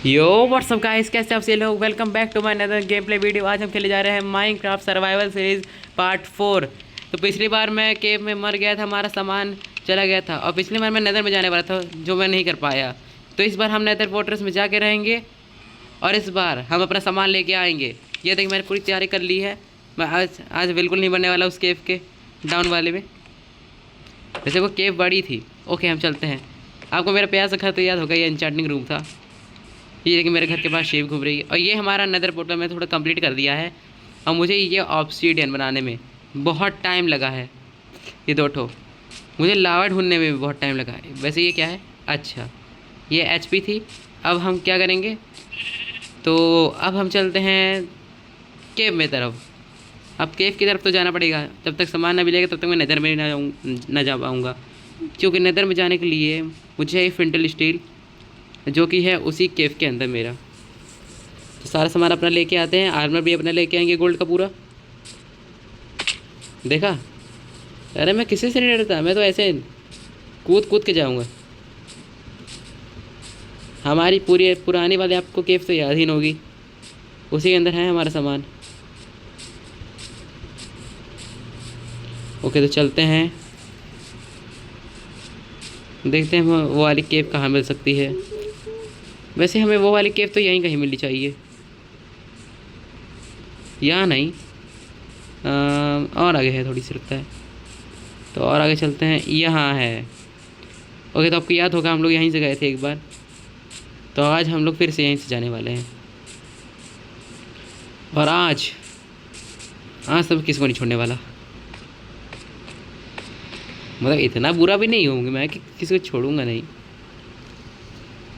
यो WhatsApp guys, कैसे आप सभी लोग। Welcome back to my another game play video. आज हम खेले जा रहे हैं माइनक्राफ्ट सर्वाइवल सीरीज पार्ट 4। तो पिछली बार मैं केव में मर गया था, हमारा सामान चला गया था, और पिछली बार मैं नेदर में जाने वाला था जो मैं नहीं कर पाया। तो इस बार हम नेदर फोर्ट्रेस में जाके रहेंगे और इस बार हम अपना सामान लेके आएंगे। ये देखिए मैंने पूरी तैयारी कर ली है। मैं आज बिल्कुल नहीं बनने वाला उस केव के डाउन वाले में। वैसे वो केव बड़ी थी। ओके हम चलते हैं। आपको मेरा प्यार से घर तो याद होगा, ये एन्चेंटिंग रूम था। ये देखिए मेरे घर के पास शेप घूम रही है। और ये हमारा नेदर पोर्टल में थोड़ा कंप्लीट कर दिया है। और मुझे ये ऑब्सीडियन बनाने में बहुत टाइम लगा है। ये दो ठो मुझे लावा ढूंढने में भी बहुत टाइम लगा है। वैसे ये क्या है? अच्छा ये एचपी थी। अब हम क्या करेंगे, तो अब हम चलते हैं केव में तरफ। अब केव की तरफ तो जाना पड़ेगा। जब तक सामान ना मिलेगा तब तक मैं नेदर में ना जा पाऊँगा, क्योंकि नेदर में जाने के लिए मुझे फिंटल स्टील जो कि है उसी केव के अंदर मेरा। तो सारा सामान अपना लेके आते हैं। आर्मर भी अपना लेके आएंगे गोल्ड का पूरा। देखा? अरे मैं किसी से नहीं डरता, मैं तो ऐसे कूद कूद के जाऊंगा। हमारी पूरी पुरानी वाले आपको केव तो याद ही नहीं होगी, उसी के अंदर है हमारा सामान। ओके तो चलते हैं, देखते हैं हमें वो वाली केव कहाँ मिल सकती है। वैसे हमें वो वाली केव तो यहीं कहीं मिलनी चाहिए, यहाँ नहीं। और आगे है थोड़ी सी, लगता है। तो और आगे चलते हैं, यहाँ है। ओके तो आपको याद होगा हम लोग यहीं से गए थे एक बार। तो आज हम लोग फिर से यहीं से जाने वाले हैं। और आज सब किसी को नहीं छोड़ने वाला। मतलब इतना बुरा भी नहीं होंगे मैं कि किसी को छोड़ूंगा नहीं।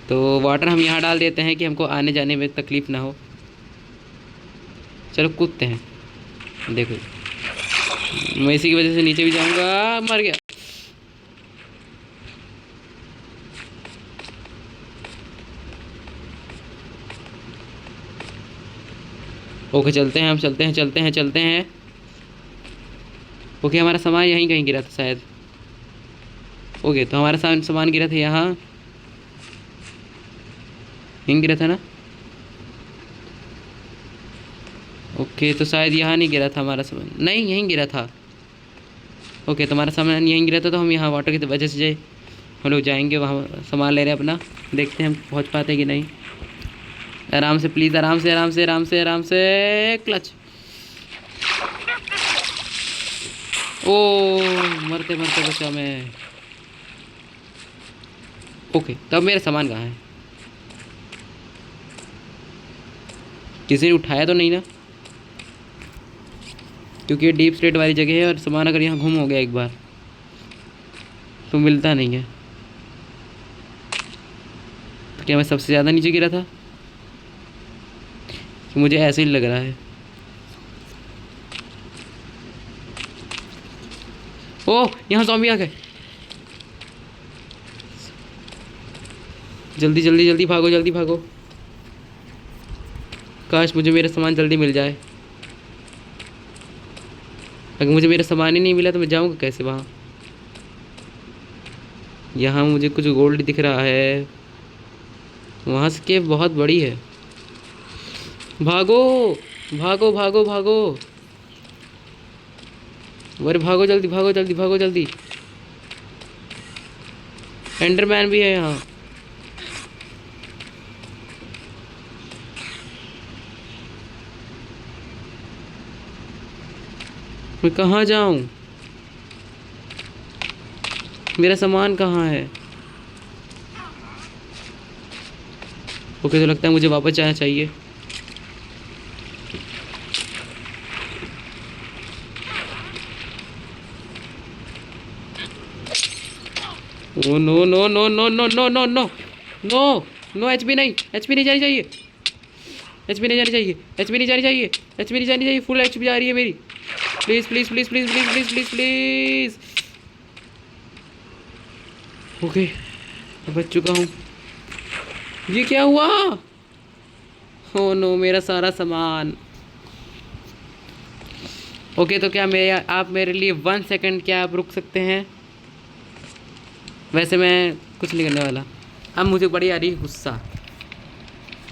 तो वाटर हम यहाँ डाल देते हैं कि हमको आने जाने में तकलीफ़ ना हो। चलो कूदते हैं। देखो मैं इसी की वजह से नीचे भी जाऊंगा। मर गया। ओके चलते हैं, हम चलते हैं। ओके हमारा सामान यहीं कहीं गिरा था शायद। ओके तो हमारा सामान गिरा था यहाँ, यहीं गिरा था ना। ओके तो शायद यहाँ नहीं गिरा था हमारा सामान, नहीं यहीं गिरा था। ओके तो हमारा सामान यहीं गिरा था। तो हम यहाँ वाटर की वजह से हम लोग जाएंगे वहाँ सामान ले रहे हैं अपना। देखते हैं हम पहुँच पाते कि नहीं। आराम से प्लीज़, आराम से आराम से आराम से आराम से। क्लच। ओ मरते मरते बचा मैं। ओके तब मेरा सामान कहाँ है? किसी ने उठाया तो नहीं ना, क्योंकि ये डीप स्टेट वाली जगह है और सामान अगर यहाँ गुम हो गया एक बार तो मिलता नहीं है। तो क्या मैं सबसे ज़्यादा नीचे गिरा था? तो मुझे ऐसे ही लग रहा है। ओह यहाँ ज़ॉम्बी आ गए। जल्दी जल्दी जल्दी भागो, जल्दी भागो। काश मुझे मेरा सामान जल्दी मिल जाए। अगर मुझे मेरा सामान ही नहीं मिला तो मैं जाऊँगा कैसे वहाँ? यहाँ मुझे कुछ गोल्ड दिख रहा है। वहाँ से केव बहुत बड़ी है। भागो भागो भागो भागो। अरे भागो जल्दी, भागो जल्दी, भागो जल्दी। एंडरमैन भी है यहाँ। मैं कहाँ जाऊँ? मेरा सामान कहाँ है? ओके तो लगता है मुझे वापस जाना चाहिए। Oh no no no no no no no no no no. HP नहीं, एचपी नहीं जानी चाहिए, एचपी नहीं जानी चाहिए, एचपी नहीं जानी चाहिए, एचपी नहीं जानी चाहिए। फुल एचपी जा रही है मेरी। Please please please please please please please please. Okay बच चुका हूँ। ये क्या हुआ? ओ नो मेरा सारा सामान। ओके तो क्या आप मेरे लिए 1 सेकंड क्या आप रुक सकते हैं? वैसे मैं कुछ नहीं करने वाला। अब मुझे बड़ी आ रही है गुस्सा।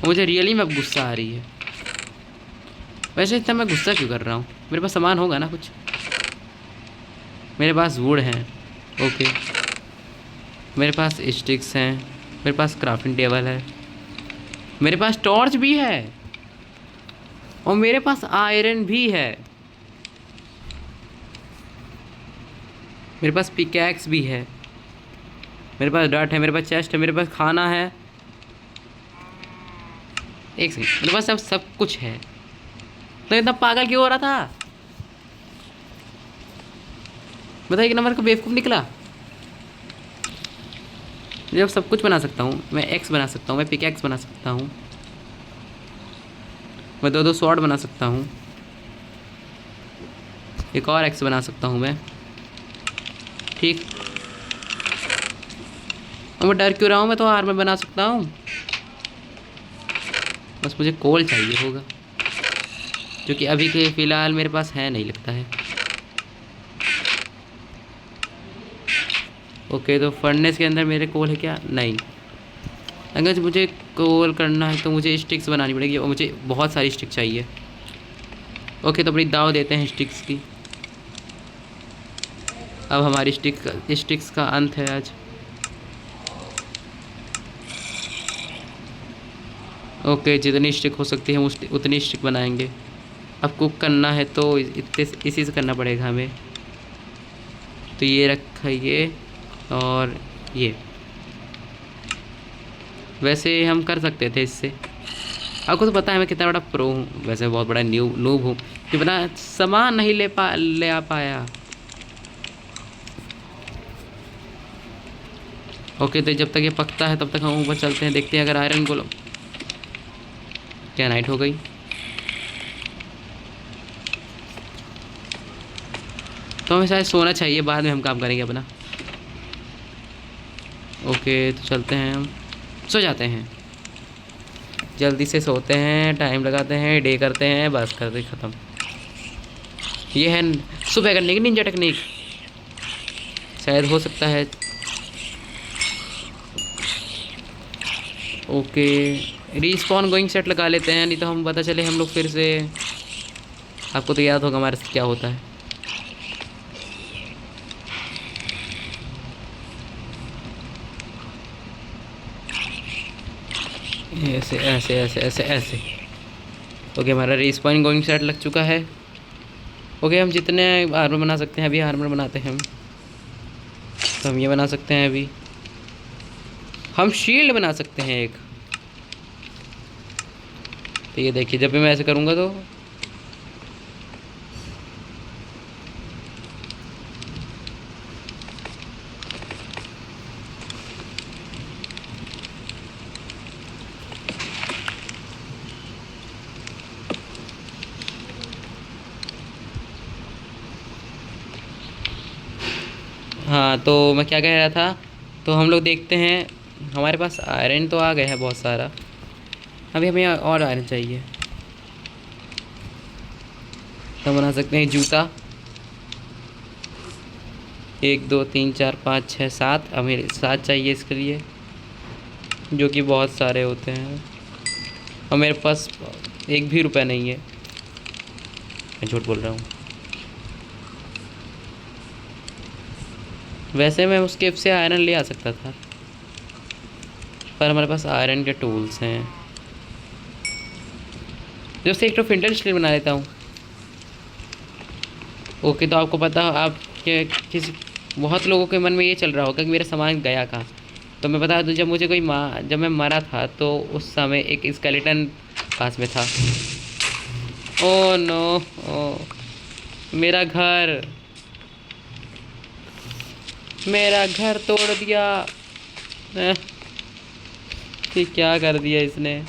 मुझे रियली में अब गुस्सा आ रही है। वैसे इतना मैं गुस्सा क्यों कर रहा हूँ? मेरे पास सामान होगा ना कुछ। मेरे पास वुड हैं, ओके। मेरे पास स्टिक्स हैं, मेरे पास क्राफ्टिंग टेबल है, मेरे पास टॉर्च भी है, और मेरे पास आयरन भी है। मेरे पास पिकैक्स भी है, मेरे पास डट है, मेरे पास चेस्ट है, मेरे पास खाना है। एक सेकंड, मेरे पास सब कुछ है, तो इतना पागल क्यों हो रहा था? बताइए कि नंबर का बेवकूफ़ निकला। जब सब कुछ बना सकता हूँ, मैं एक्स बना सकता हूँ, मैं पिकैक्स बना सकता हूँ, मैं दो स्वॉर्ड बना सकता हूँ, एक और एक्स बना सकता हूँ मैं, ठीक। और मैं डर क्यों रहा हूँ? मैं तो आर्मर बना सकता हूँ। बस मुझे कोल चाहिए होगा, जो कि अभी के फ़िलहाल मेरे पास है नहीं लगता है। ओके, तो फर्नेस के अंदर मेरे कोल है क्या? नहीं। अगर मुझे कोल करना है तो मुझे स्टिक्स बनानी पड़ेगी, और मुझे बहुत सारी स्टिक चाहिए। ओके, तो अपनी दाव देते हैं स्टिक्स की। अब हमारी स्टिक्स का अंत है आज। ओके, जितनी स्टिक हो सकती है उतनी स्टिक बनाएंगे। अब कुक करना है तो इसी से करना पड़ेगा हमें। तो ये रखा ये, और ये वैसे हम कर सकते थे इससे। आपको तो पता है मैं कितना बड़ा प्रो हूँ, वैसे बहुत बड़ा नूब हूँ कि बिना सामान नहीं ले आ पाया। ओके, तो जब तक ये पकता है तब तक हम ऊपर चलते हैं, देखते हैं अगर आयरन गोलम। क्या नाइट हो गई? तो हमें शायद सोना चाहिए, बाद में हम काम करेंगे अपना। ओके, तो चलते हैं, हम सो जाते हैं, जल्दी से सोते हैं, टाइम लगाते हैं, डे करते हैं, बस करते ख़त्म। ये है सुबह करने की निंजा टेक्निक, शायद हो सकता है। ओके, रीस्पॉन गोइंग सेट लगा लेते हैं, नहीं तो हम पता चले हम लोग फिर से। आपको तो याद होगा हमारे साथ क्या होता है। ऐसे ऐसे ऐसे ऐसे ऐसे। ओके, हमारा रीस्पॉन गोइंग सेट लग चुका है। ओके, हम जितने आर्मर बना सकते हैं अभी आर्मर बनाते हैं हम। तो हम ये बना सकते हैं अभी, हम शील्ड बना सकते हैं एक। तो ये देखिए, जब भी मैं ऐसे करूँगा तो हाँ, तो मैं क्या कह रहा था, तो हम लोग देखते हैं, हमारे पास आयरन तो आ गया है बहुत सारा, अभी हमें और आयरन चाहिए। तो बना सकते हैं जूता, 1 2 3 4 5 6 7, हमें 7 चाहिए इसके लिए, जो कि बहुत सारे होते हैं, और मेरे पास एक भी रुपया नहीं है, मैं झूठ बोल रहा हूँ। वैसे मैं उस केव से आयरन ले आ सकता था, पर हमारे पास आयरन के टूल्स हैं। जो से एक तो फिंटर स्टील बना लेता हूँ। ओके, तो आपको पता, आपके किसी बहुत लोगों के मन में ये चल रहा होगा कि मेरा सामान गया कहाँ। तो मैं बता दूँ, जब मैं मरा था तो उस समय एक स्केलेटन पास में था। ओह नो, ओ मेरा घर तोड़ दिया। एह, ये क्या कर दिया इसने?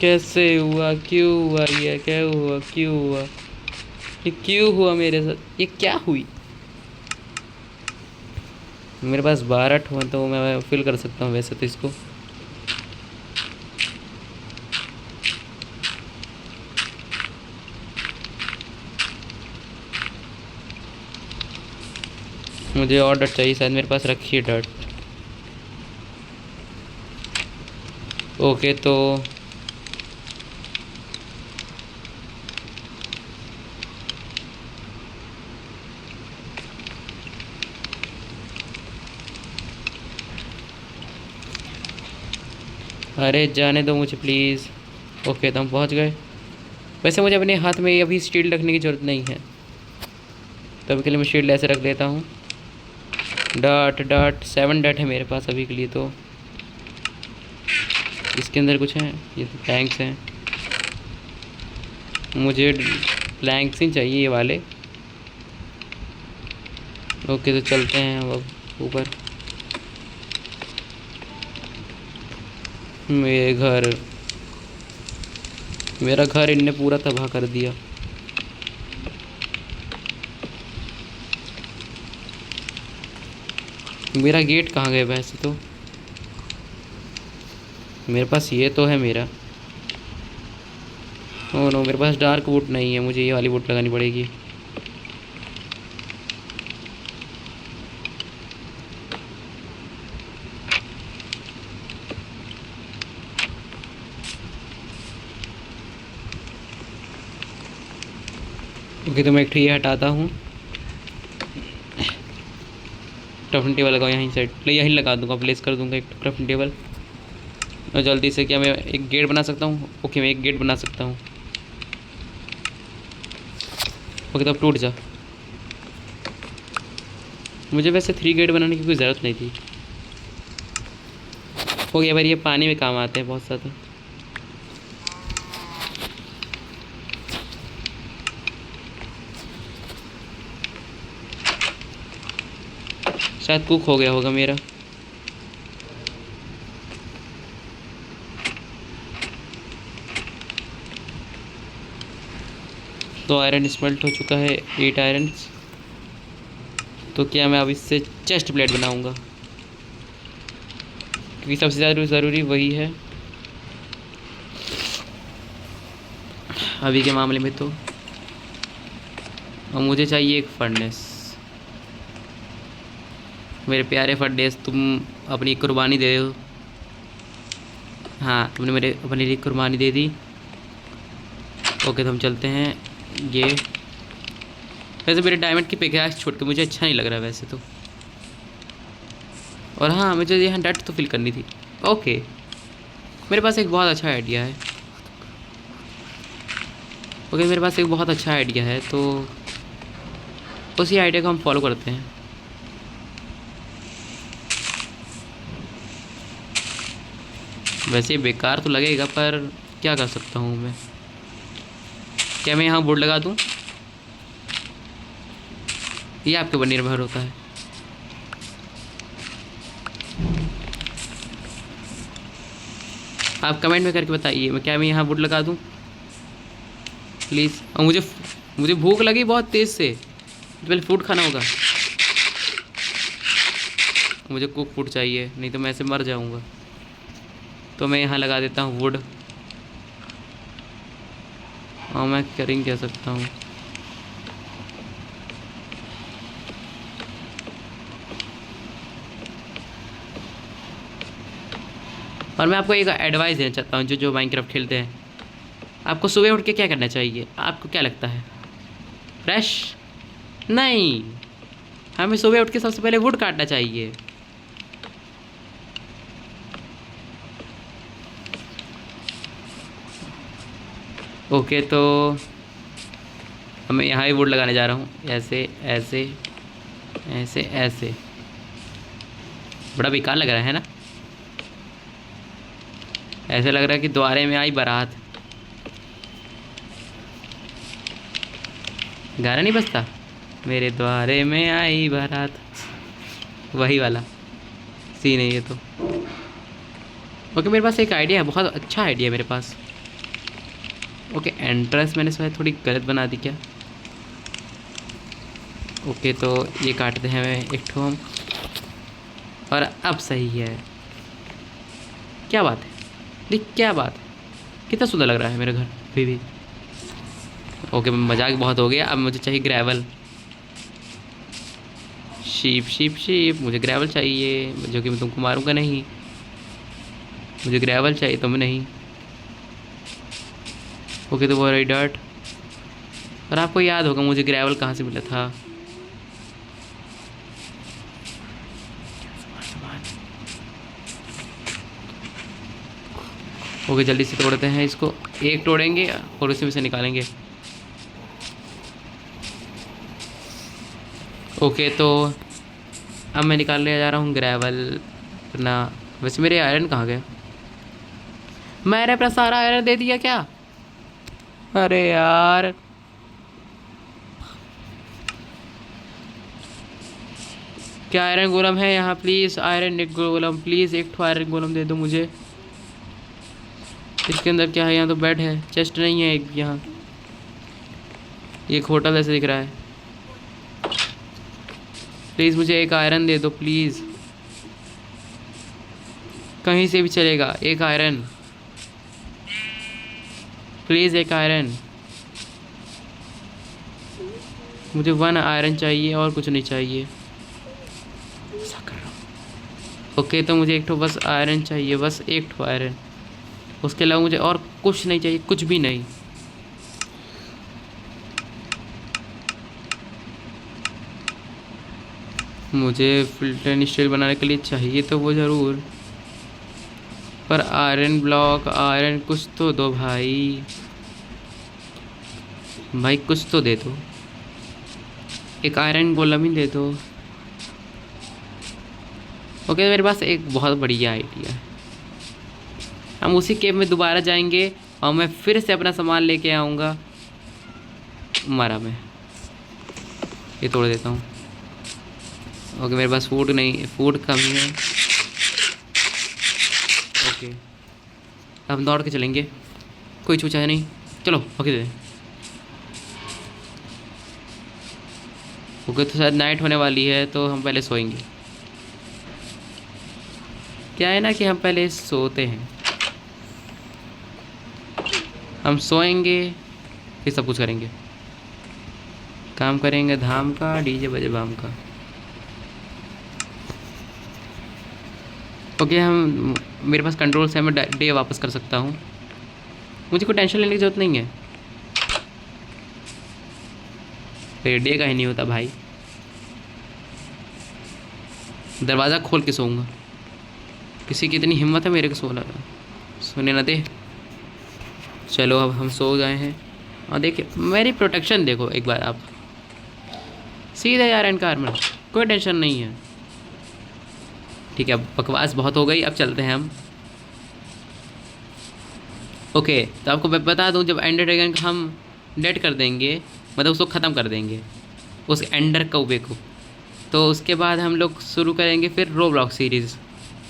कैसे हुआ? क्यों हुआ? ये क्या हुआ? क्यों हुआ? ये क्यों हुआ मेरे साथ? ये क्या हुई? मेरे पास 12 हुआ तो मैं फिल कर सकता हूँ वैसे तो इसको। मुझे और डट चाहिए, शायद मेरे पास रखी है डट। ओके तो अरे जाने दो मुझे प्लीज़। ओके तो हम पहुंच गए। वैसे मुझे अपने हाथ में अभी शील्ड रखने की ज़रूरत नहीं है, तभी के लिए मैं शील्ड ऐसे रख लेता हूँ। डॉट डॉट 7 डॉट है मेरे पास अभी के लिए। तो इसके अंदर कुछ है, ये प्लैंक्स हैं, मुझे प्लैंक्स ही चाहिए ये वाले। ओके तो चलते हैं अब ऊपर। मेरा घर इनने पूरा तबाह कर दिया। मेरा गेट कहाँ गया वैसे तो? मेरे पास ये तो है मेरा। ओह नो, मेरे पास डार्क वुड नहीं है, मुझे ये वाली वुड लगानी पड़ेगी। ओके तो मैं एक ये हटाता हूँ। क्राफ्टिंग टेबल लगाओ यहीं साइड, यहीं लगा दूंगा, प्लेस कर दूंगा एक क्राफ्टिंग टेबल। और जल्दी से, क्या मैं एक गेट बना सकता हूँ? ओके मैं एक गेट बना सकता हूँ। ओके तो अब टूट जा। मुझे वैसे 3 गेट बनाने की कोई ज़रूरत नहीं थी। हो गया भाई, ये पानी में काम आते हैं बहुत ज़्यादा। शायद कुक हो गया होगा मेरा। तो आयरन स्मेल्ट हो चुका है, 8 आयरन्स। तो क्या मैं अब इससे चेस्ट प्लेट बनाऊंगा, क्योंकि सबसे ज़्यादा ज़रूरी वही है अभी के मामले में। तो अब मुझे चाहिए एक फर्नेस। मेरे प्यारे फर्नेस, तुम अपनी कुर्बानी दे दो। हाँ तुमने मेरे अपने लिए कुर्बानी दे दी। ओके तो हम चलते हैं। ये वैसे मेरे डायमंड की पिकैक्स छोड़ के मुझे अच्छा नहीं लग रहा वैसे तो। और हाँ, मुझे यहाँ डट तो फिल करनी थी। ओके मेरे पास एक बहुत अच्छा आइडिया है। ओके मेरे पास एक बहुत अच्छा आइडिया है, तो उसी आइडिया को हम फॉलो करते हैं। वैसे बेकार तो लगेगा, पर क्या कर सकता हूँ मैं। क्या मैं यहाँ बोर्ड लगा दूँ? ये आपके ऊपर निर्भर होता है। आप कमेंट में करके बताइए, मैं यहाँ बोर्ड लगा दूँ प्लीज़। और मुझे भूख लगी बहुत तेज़ से, तो पहले फूड खाना होगा। मुझे कुक फूड चाहिए, नहीं तो मैं ऐसे मर जाऊँगा। तो मैं यहाँ लगा देता हूँ वुड। और मैं करिंग कह सकता हूँ। और मैं आपको एक एडवाइस देना चाहता हूँ, जो माइनक्राफ्ट खेलते हैं, आपको सुबह उठ के क्या करना चाहिए? आपको क्या लगता है? फ्रेश नहीं, हमें सुबह उठ के सबसे पहले वुड काटना चाहिए। ओके तो मैं यहाँ ही वुड लगाने जा रहा हूँ, ऐसे ऐसे ऐसे ऐसे। बड़ा बेकार लग रहा है ना? ऐसे लग रहा है कि द्वारे में आई बारात। गाना नहीं बजता, मेरे द्वारे में आई बारात, वही वाला सीन है ये तो। ओके मेरे पास एक आइडिया है, बहुत अच्छा आइडिया है मेरे पास। ओके एंट्रेंस मैंने शायद थोड़ी गलत बना दी क्या? ओके तो ये काटते हैं एक ठो हम, और अब सही है। क्या बात है, देख क्या बात है, कितना सुंदर लग रहा है मेरा घर अभी भी। ओके मजाक बहुत हो गया, अब मुझे चाहिए ग्रेवल। शीप शीप शीप, मुझे ग्रेवल चाहिए, जो कि मैं तुमको मारूंगा नहीं। मुझे ग्रेवल चाहिए, तुम नहीं। ओके, तो वो रही डर्ट। और आपको याद होगा मुझे ग्रेवल कहाँ से मिला था। ओके, जल्दी से तोड़ते हैं इसको। एक तोड़ेंगे और उसी में से निकालेंगे। ओके, तो अब मैं निकालने जा रहा हूँ ग्रेवल अपना। वैसे मेरे आयरन कहाँ गया? मैंने अपना सारा आयरन दे दिया क्या? अरे यार, क्या आयरन गोलम है यहाँ? प्लीज़ आयरन एक गोलम, प्लीज़ एक ठो आयरन गोलम दे दो मुझे। इसके अंदर क्या है? यहाँ तो बेड है, चेस्ट नहीं है एक यहाँ। ये एक होटल ऐसे दिख रहा है। प्लीज़ मुझे एक आयरन दे दो प्लीज़, कहीं से भी चलेगा। एक आयरन प्लीज़, एक आयरन। मुझे 1 आयरन चाहिए और कुछ नहीं चाहिए। ओके, तो मुझे एक ठो बस आयरन चाहिए, बस एक ठो आयरन। उसके अलावा मुझे और कुछ नहीं चाहिए, कुछ भी नहीं। मुझे फिल्टर स्टील बनाने के लिए चाहिए तो वो ज़रूर, पर आयरन ब्लॉक, आयरन कुछ तो दो भाई। भाई कुछ तो दे दो, एक आयरन गोलम ही दे दो। ओके, मेरे पास एक बहुत बढ़िया आइडिया है। हम उसी केव में दोबारा जाएंगे और मैं फिर से अपना सामान लेके आऊँगा। मारा मैं, ये तोड़ देता हूँ। ओके, मेरे पास फूड नहीं, फूड कमी है। ओके, अब दौड़ के चलेंगे, कोई छूचा है नहीं। चलो ओके दे। ओके, तो शायद नाइट होने वाली है तो हम पहले सोएंगे। क्या है ना कि हम पहले सोते हैं, हम सोएंगे फिर सब कुछ करेंगे। काम करेंगे धाम का, डीजे बजे बाम का। ओके, हम मेरे पास कंट्रोल से मैं डे वापस कर सकता हूँ। मुझे कोई टेंशन लेने की ज़रूरत नहीं है। फिर डे का ही नहीं होता भाई। दरवाज़ा खोल के सोऊंगा। किसी की इतनी हिम्मत है मेरे को सोने ना दे। चलो अब हम सो गए हैं। और देखिए मेरी प्रोटेक्शन देखो एक बार आप, सीधा यार एंड आर्मर, कोई टेंशन नहीं है। ठीक है, बकवास बहुत हो गई, अब चलते हैं हम। ओके, तो आपको मैं बता दूं, जब एंडर ड्रैगन को हम डेड कर देंगे, मतलब उसको ख़त्म कर देंगे उस एंडर कौवे को, तो उसके बाद हम लोग शुरू करेंगे फिर रोब्लॉक्स सीरीज़।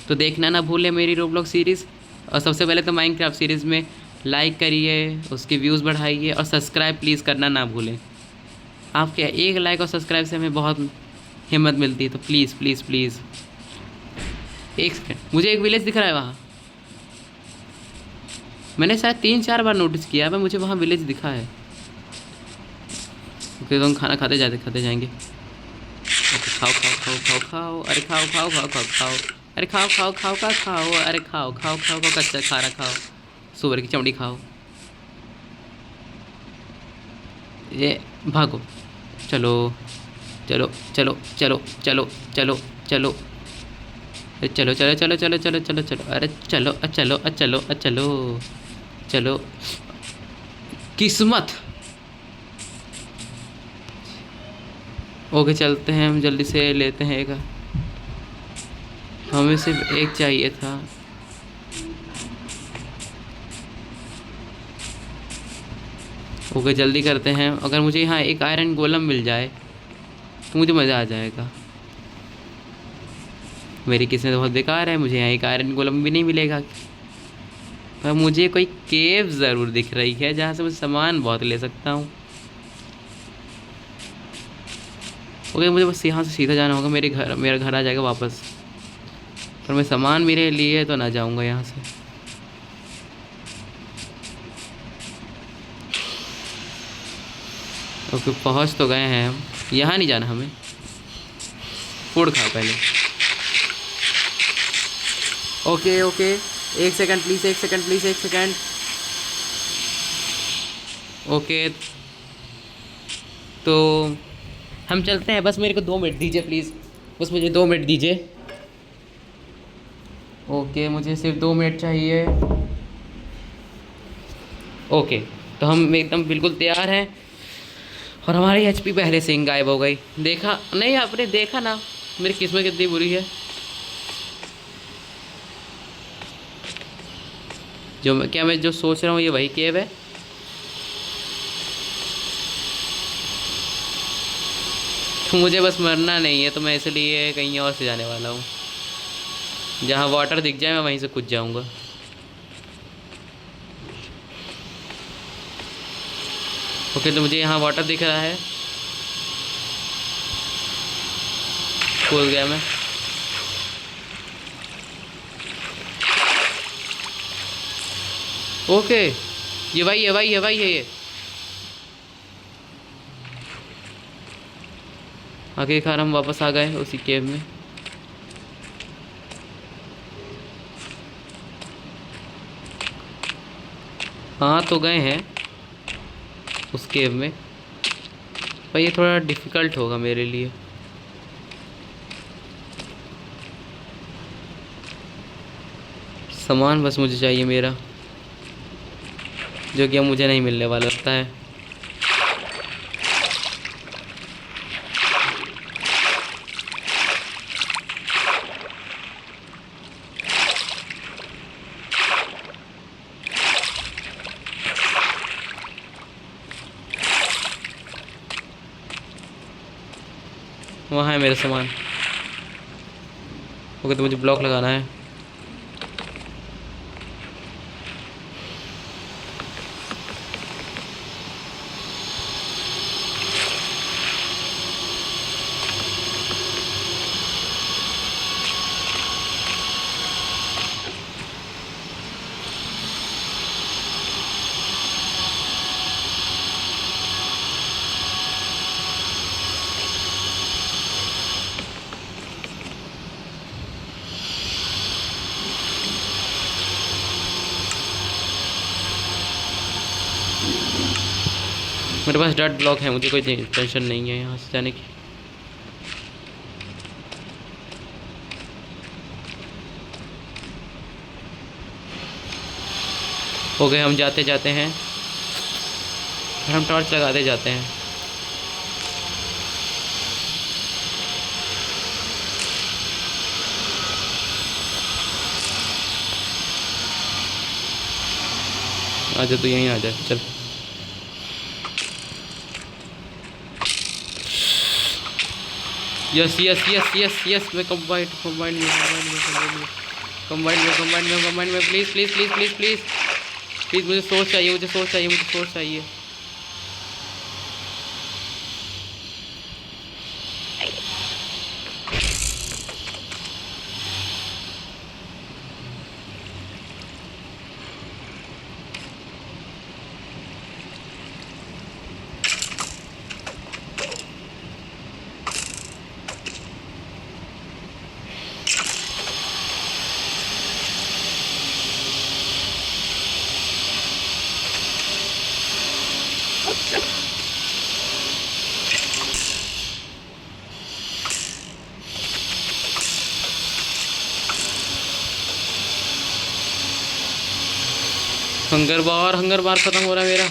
तो देखना ना भूलें मेरी रोब्लॉक्स सीरीज़। और सबसे पहले तो माइनक्राफ्ट सीरीज़ में लाइक करिए, उसके व्यूज़ बढ़ाइए और सब्सक्राइब प्लीज़ करना ना भूलें। आपके एक लाइक और सब्सक्राइब से हमें बहुत हिम्मत मिलती है, तो प्लीज़ प्लीज़ प्लीज़। एक सेकेंड, मुझे एक विलेज दिख रहा है वहाँ। मैंने शायद 3-4 बार नोटिस किया है, मुझे वहाँ विलेज दिखा है। ओके, तो हम खाना खाते जाएंगे। खाओ खाओ खाओ खाओ खाओ, अरे खाओ खाओ खाओ खाओ खाओ, अरे खाओ खाओ खाओ का खाओ, अरे खाओ खाओ खाओ खाओ, कच्चा खाना खाओ, सुअर की चमड़ी खाओ। ये भागो, चलो चलो चलो चलो चलो चलो चलो चलो चलो चलो चलो चलो चलो चलो, अरे चलो चलो चलो चलो चलो। किस्मत। ओके, चलते हैं हम, जल्दी से लेते हैं एक। हमें सिर्फ एक चाहिए था। ओके, जल्दी करते हैं। अगर मुझे यहाँ एक आयरन गोलम मिल जाए तो मुझे मज़ा आ जाएगा। मेरी किस्मत बहुत बेकार है, मुझे यहाँ एक आयरन गोलम भी नहीं मिलेगा। पर मुझे कोई केव ज़रूर दिख रही है जहाँ से मैं सामान बहुत ले सकता हूँ। ओके, मुझे बस यहाँ से सीधा जाना होगा, मेरा घर आ जाएगा वापस। पर मैं सामान मेरे लिए तो ना जाऊँगा यहाँ से। ओके, पहुँच तो गए हैं हम, यहाँ नहीं जाना हमें। फूड खाओ पहले। ओके ओके, एक सेकंड प्लीज़, एक सेकंड प्लीज़, एक सेकंड। ओके, तो हम चलते हैं। बस मेरे को 2 मिनट दीजिए प्लीज़, बस मुझे 2 मिनट दीजिए। ओके, मुझे सिर्फ 2 मिनट चाहिए। ओके, तो हम एकदम बिल्कुल तैयार हैं और हमारी एचपी पहले से ही गायब हो गई। देखा नहीं आपने? देखा ना मेरी किस्मत कितनी बुरी है। क्या मैं जो सोच रहा हूँ ये वही केव है? तो मुझे बस मरना नहीं है, तो मैं इसलिए कहीं और से जाने वाला हूँ। जहाँ वाटर दिख जाए मैं वहीं से कूद जाऊँगा। ओके, तो मुझे यहाँ वाटर दिख रहा है, कूद गया मैं। ओके, ये भाई है, भाई है, भाई है ये। आखिरकार हम वापस आ गए उसी केव में। हाँ तो गए हैं उस केव में, पर ये थोड़ा डिफ़िकल्ट होगा मेरे लिए। सामान बस मुझे चाहिए मेरा, जो कि अब मुझे नहीं मिलने वाला लगता है। वहाँ है मेरा सामान। ओके, तो मुझे ब्लॉक लगाना है। मेरे पास डॉट ब्लॉक है, मुझे कोई टेंशन नहीं है यहाँ से जाने की। ओके, हम जाते जाते हैं, हम टॉर्च लगाते जाते हैं। आजा, तो यहीं आ जा, चल। Yes yes yes yes yes, मैं कंबाइंड में please please please please please please, मुझे सोच चाहिए, मुझे सोच चाहिए, मुझे सोच चाहिए। हंगर बार ख़त्म हो रहा है मेरा।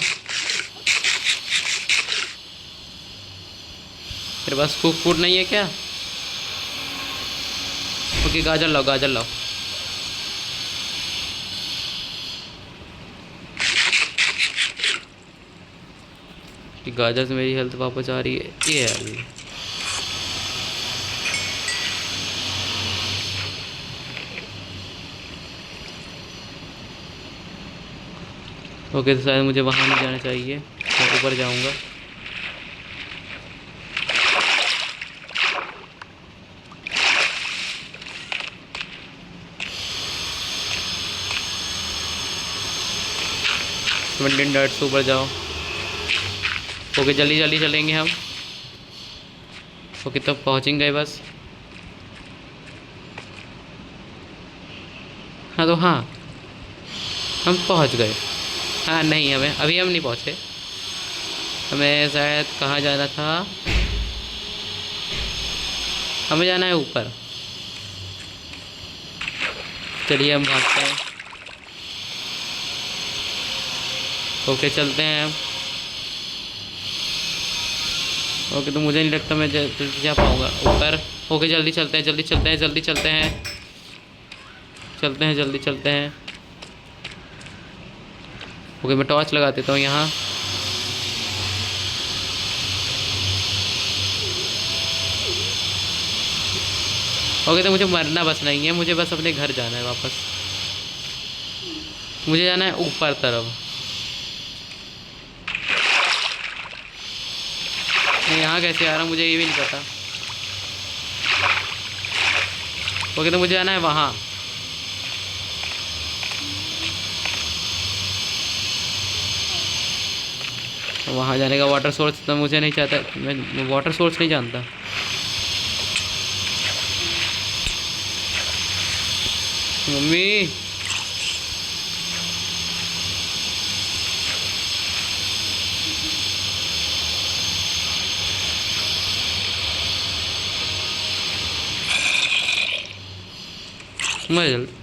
मेरे पास कुक फूड नहीं है क्या? ओके, गाजर लाओ, गाजर लाओ। गाजर से मेरी हेल्थ वापस आ रही है। ये है अभी। ओके, तो शायद मुझे वहाँ नहीं जाना चाहिए, मैं ऊपर जाऊँगा। $20 से ऊपर जाओ। ओके, जल्दी जल्दी चलेंगे हम। ओके, तब पहुँचेंगे बस। हाँ तो हाँ, हम पहुँच गए। हाँ नहीं, हमें अभी हम नहीं पहुँचे, हमें शायद कहाँ जाना था, हमें जाना है ऊपर। चलिए हम भागते हैं। ओके चलते हैं हम। ओके तो मुझे नहीं लगता मैं जल्दी जा पाऊँगा ऊपर। ओके जल्दी चलते हैं, जल्दी चलते हैं, जल्दी चलते हैं, चलते हैं, जल्दी चलते हैं। ओके मैं टॉर्च लगा देता हूँ यहाँ। ओके तो मुझे मरना बस नहीं है, मुझे बस अपने घर जाना है वापस। मुझे जाना है ऊपर तरफ। मैं यहाँ कैसे आ रहा हूँ मुझे ये भी नहीं पता। ओके तो मुझे जाना है वहाँ। वहाँ जाने का वाटर सोर्स तो मुझे नहीं चाहता, मैं वाटर सोर्स नहीं जानता। मम्मी मर जल्दी।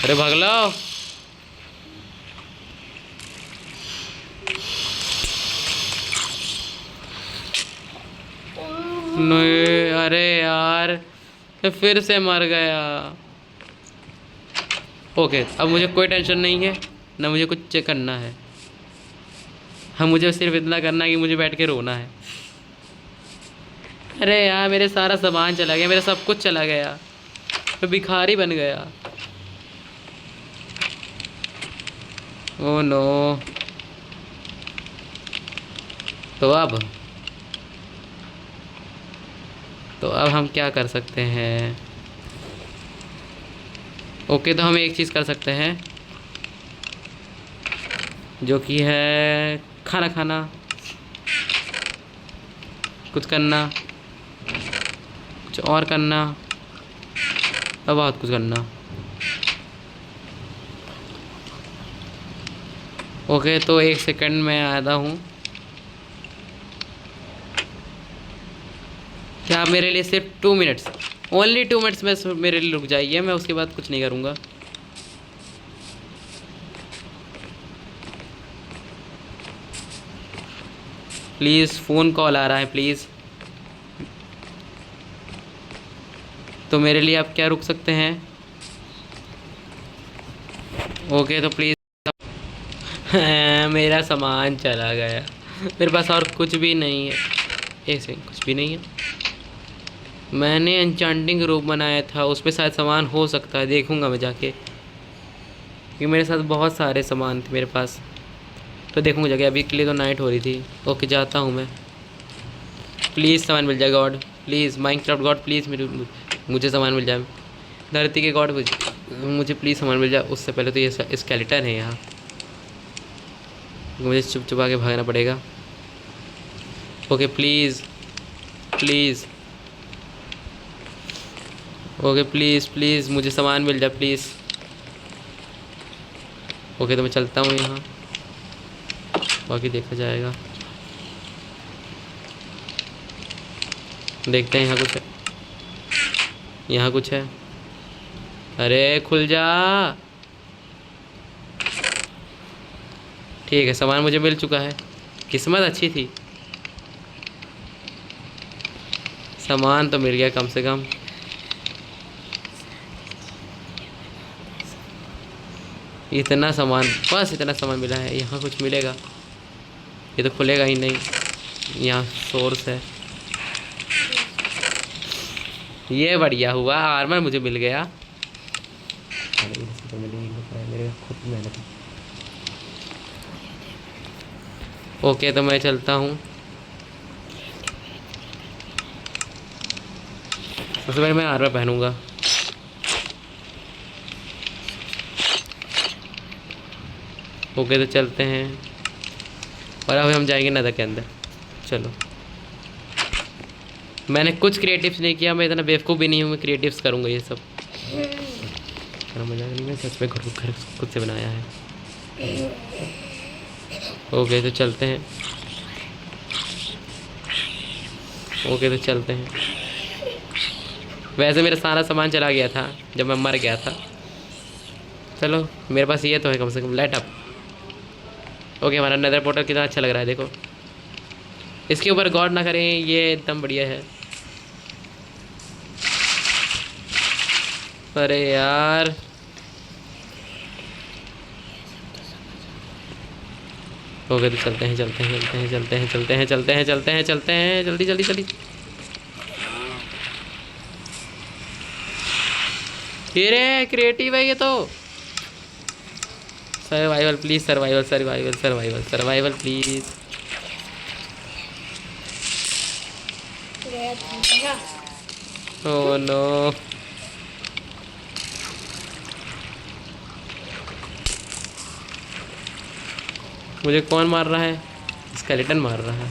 अरे भाग लो। नहीं अरे यार, मैं फिर से मर गया। ओके अब मुझे कोई टेंशन नहीं है, ना मुझे कुछ चेक करना है। हाँ मुझे सिर्फ इतना करना है कि मुझे बैठ के रोना है। अरे यार मेरे सारा सामान चला गया, मेरा सब कुछ चला गया, मैं भिखारी बन गया। Oh no. तो अब हम क्या कर सकते हैं? ओके तो हम एक चीज़ कर सकते हैं जो कि है खाना खाना, कुछ करना, कुछ और करना, अब बहुत कुछ करना। ओके तो 1 सेकंड में आता हूँ। क्या आप मेरे लिए सिर्फ 2 मिनट्स, ओनली 2 मिनट्स में मेरे लिए रुक जाइए, मैं उसके बाद कुछ नहीं करूँगा। प्लीज़ फ़ोन कॉल आ रहा है प्लीज़। तो मेरे लिए आप क्या रुक सकते हैं? ओके तो प्लीज़। मेरा सामान चला गया, मेरे पास और कुछ भी नहीं है। ऐसे कुछ भी नहीं है। मैंने एन्चांटिंग रूम बनाया था, उस पर शायद सामान हो सकता है, देखूंगा मैं जाके, क्योंकि मेरे साथ बहुत सारे सामान थे मेरे पास। तो देखूंगा जाके, अभी के लिए तो नाइट हो रही थी। ओके जाता हूँ मैं। प्लीज़ सामान मिल जाए God, please Minecraft God, please मुझे सामान मिल जाए। धरती के गॉड मुझे प्लीज़ सामान मिल जाए। उससे पहले तो ये स्केलेटन है यहाँ, मुझे चुप चुपा के भागना पड़ेगा। Okay please please, okay please please मुझे सामान मिल जाए प्लीज़। ओके तो मैं चलता हूँ यहाँ, बाकी देखा जाएगा। देखते हैं यहाँ कुछ है, यहाँ कुछ है। अरे खुल जा। ठीक है सामान मुझे मिल चुका है, किस्मत अच्छी थी, सामान तो मिल गया कम से कम। इतना सामान, बस इतना सामान मिला है। यहाँ कुछ मिलेगा? ये तो खुलेगा ही नहीं। यहाँ सोर्स है, ये बढ़िया हुआ, आर्मर मुझे मिल गया। मेरे खुद मेहनत। ओके तो मैं चलता हूँ। सबसे पहले मैं आर्मर पहनूंगा। ओके तो चलते हैं, और अब हम जाएंगे नदी के अंदर। चलो मैंने कुछ क्रिएटिव्स नहीं किया, मैं इतना बेवकूफ़ भी नहीं हूँ, मैं क्रिएटिव्स करूँगा ये सब। मज़ाक नहीं, मैं सच में घर खुद से बनाया है। ओके तो चलते हैं। ओके तो चलते हैं। वैसे मेरा सारा सामान चला गया था जब मैं मर गया था। चलो मेरे पास ये तो है कम से कम, लाइट अप। ओके हमारा नेदर पोर्टल कितना अच्छा लग रहा है देखो। इसके ऊपर गौर ना करें, ये एकदम बढ़िया है। अरे यार ओके तो चलते हैं चलते हैं चलते हैं चलते हैं चलते हैं चलते हैं चलते हैं चलते हैं जल्दी जल्दी जल्दी। ये रे क्रिएटिव है ये तो। Survival please, survival survival survival survival please. Oh no. मुझे कौन मार रहा है? स्केलेटन मार रहा है।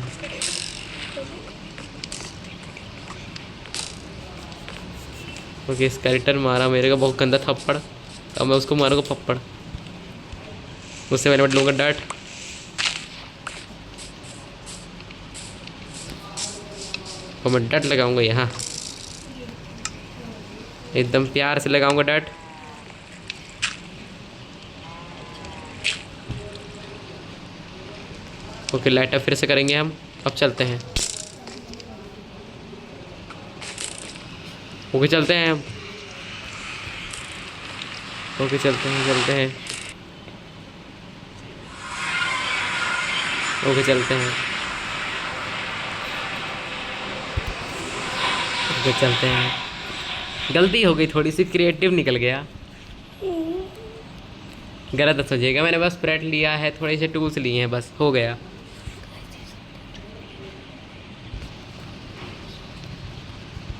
ओके स्केलेटन मारा मेरे को बहुत गंदा थप्पड़। अब मैं उसको मारूंगा पप्पड़। उससे पहले मैं लूँगा डट। और मैं डट लगाऊंगा यहाँ, एकदम प्यार से लगाऊंगा डट। ओके लाइट अप फिर से करेंगे हम। अब चलते हैं। ओके चलते हैं हम। ओके चलते हैं चलते हैं। ओके चलते हैं। ओके चलते हैं। गलती हो गई थोड़ी सी, क्रिएटिव निकल गया। गलत मत सोचिएगा, मैंने बस स्प्रेड लिया है, थोड़े से टूल्स लिए हैं, बस हो गया।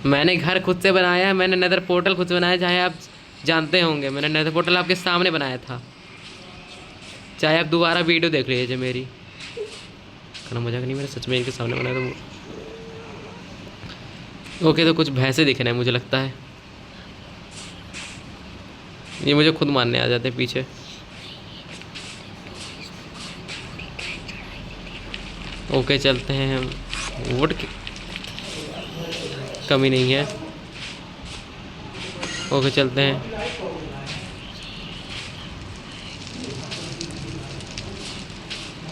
मैंने घर खुद से बनाया है, मैंने नेदर पोर्टल खुद से बनाया, चाहे आप जानते होंगे मैंने नेदर पोर्टल आपके सामने बनाया था। चाहे आप दोबारा वीडियो देख लीजिए मेरी। करना मजाक नहीं, मैंने सच में इनके सामने बनाया था। ओके तो कुछ भैंसे दिख रहे हैं मुझे लगता है। ये मुझे खुद मारने आ जाते हैं पीछे। ओके चलते हैं हम। वुड की कमी नहीं है। ओके चलते हैं।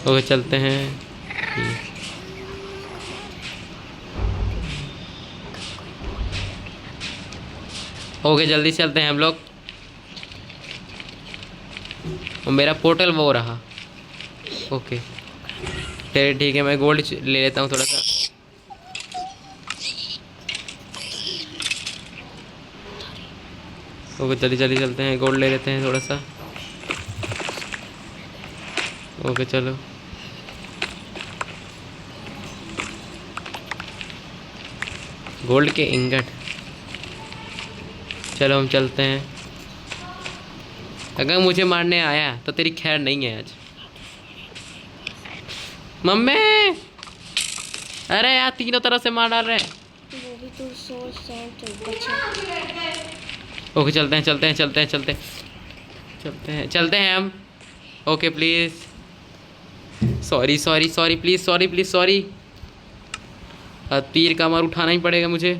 ओके चलते हैं। ओके जल्दी चलते हैं हम लोग। और मेरा पोर्टल वो रहा। ओके चलिए ठीक है, मैं गोल्ड ले लेता हूँ थोड़ा सा। ओके जल्दी जल्दी चलते हैं, गोल्ड ले लेते हैं थोड़ा सा। ओके चलो। गोल्ड के इंगट। चलो हम चलते हैं। अगर मुझे मारने आया तो तेरी खैर नहीं है आज। मम्मी अरे यार तीनों तरफ से मार डाल रहे हैं। वो भी तो सोच ओके चलते हैं चलते हैं चलते हैं चलते हैं चलते हैं चलते हैं हम। Okay please sorry sorry sorry please sorry please sorry. तीर का मार उठाना ही पड़ेगा मुझे।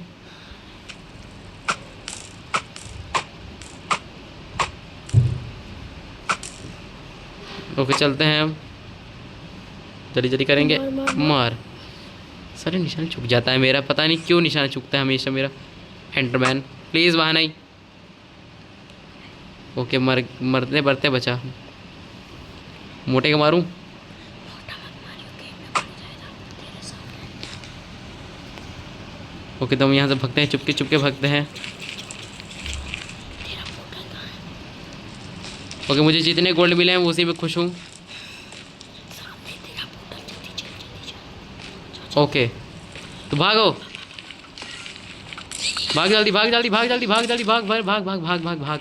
ओके चलते हैं हम, जल्दी जल्दी करेंगे। मार सारे निशान चुक जाता है मेरा, पता नहीं क्यों निशान चुकता है हमेशा मेरा। एंडरमैन प्लीज़ वहाँ नहीं। ओके मरते मरते बचा। मोटे का मारूं? ओके तो हम यहाँ से भागते हैं, चुपके चुपके भागते हैं। ओके मुझे जितने गोल्ड मिले हैं उसी में खुश हूँ। ओके तो भागो, भाग जल्दी भाग जल्दी भाग जल्दी भाग जल्दी भाग भाग भाग भाग भाग भाग भाग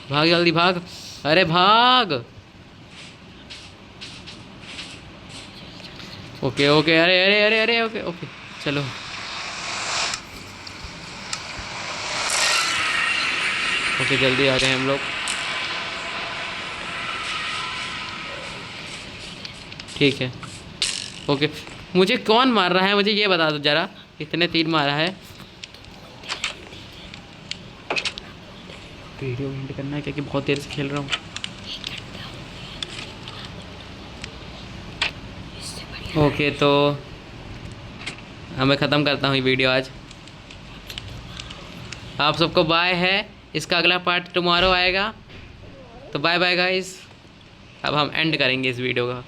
भाग जल्दी भाग। अरे भाग। ओके ओके अरे अरे अरे अरे ओके ओके चलो ओके जल्दी आ गए हम लोग। ठीक है ओके। मुझे कौन मार रहा है मुझे ये बता दो ज़रा, कितने तीर मारा है। वीडियो एंड करना है क्योंकि बहुत देर से खेल रहा हूँ। ओके तो मैं ख़त्म करता हूँ ये वीडियो आज। आप सबको बाय है। इसका अगला पार्ट टुमारो आएगा। तो बाय बाय गाइस। अब हम एंड करेंगे इस वीडियो का।